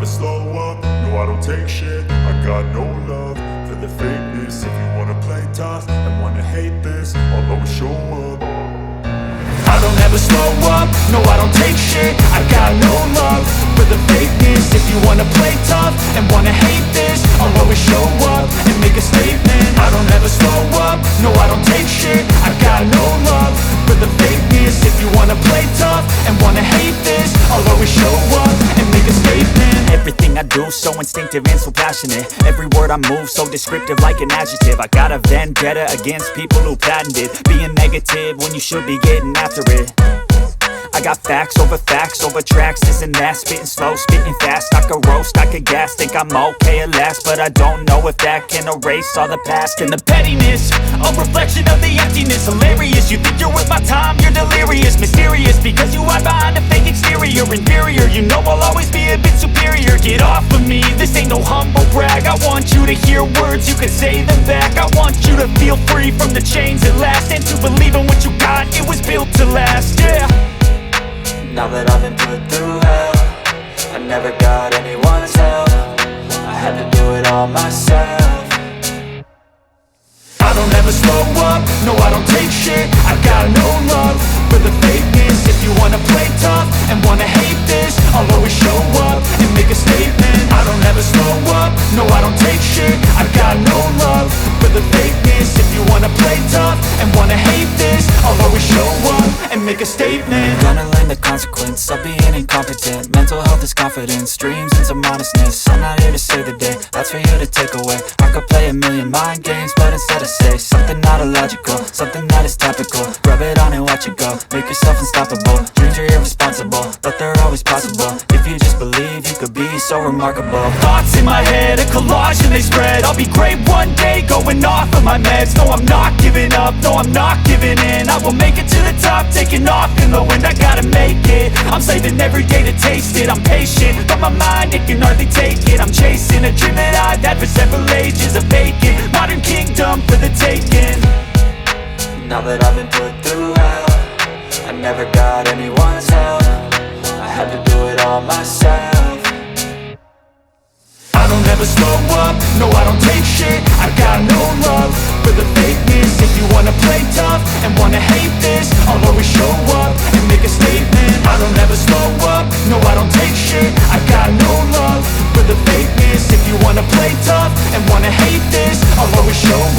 slow up, no I don't take shit. I got no love for the fakeness. If you wanna play tough and wanna hate this, I'll always show up. I don't ever slow up, no I don't take shit. I got no love for the fakeness. If you wanna play tough and wanna hate this, I'll always show up and make a statement. I don't ever slow up, no I don't take shit. I got no love for the fakeness. If you wanna play tough and wanna hate this, I'll always show up and make a statement. Everything I do so instinctive and so passionate. Every word I move so descriptive like an adjective. I got a vendetta against people who patented being negative when you should be getting after it. I got facts over tracks, this and that. Spitting slow, spitting fast, I could roast, I could gas. Think I'm okay at last, but I don't know if that can erase all the past. And the pettiness, a reflection of the emptiness. Hilarious, you think you're worth my time, you're delirious. Mysterious, because you hide behind a fake exterior. Inferior, you know I'll always be a bit superior. Get off of me, this ain't no humble brag. I want you to hear words, you can say them back. I want you to feel free from the chains at last, and to believe in what you got, it was built to last, yeah. Now that I've been put through hell, I never got anyone's help. I had to do it all myself. I don't ever slow up, no I don't take shit. I got no love for the fakeness. If you wanna play tough and wanna hate this, I'll always show up and make a statement. I don't ever slow up, no I don't take shit. I got no love for the fakeness. If you wanna play tough and wanna hate this, I'll always show up and make a statement. Gonna learn the consequence of being incompetent. Mental health is confidence, dreams and some honestness. I'm not here to save the day, that's for you to take away. I could play a million mind games, but instead I say something not illogical, something that is topical. Rub it on and watch it go, make yourself unstoppable. Dreams are irresponsible, but they're always possible. If you just believe, you could be so remarkable. Thoughts in my head, a collage and they spread. I'll be great one day, going off of my meds. No, I'm not giving up, no, I'm not giving in. I will make it to the top, taking off in the wind. I gotta make it, I'm saving every day to taste it. I'm patient, but my mind, it can hardly take it. I'm chasing a dream that I've had for several ages. A vacant, modern kingdom for the taking. Now that I've been put through hell, I never got anyone's help. I had to do it all myself. I don't ever slow up, no I don't take shit. I got no love for the fakeness. If you wanna play tough and wanna hate this,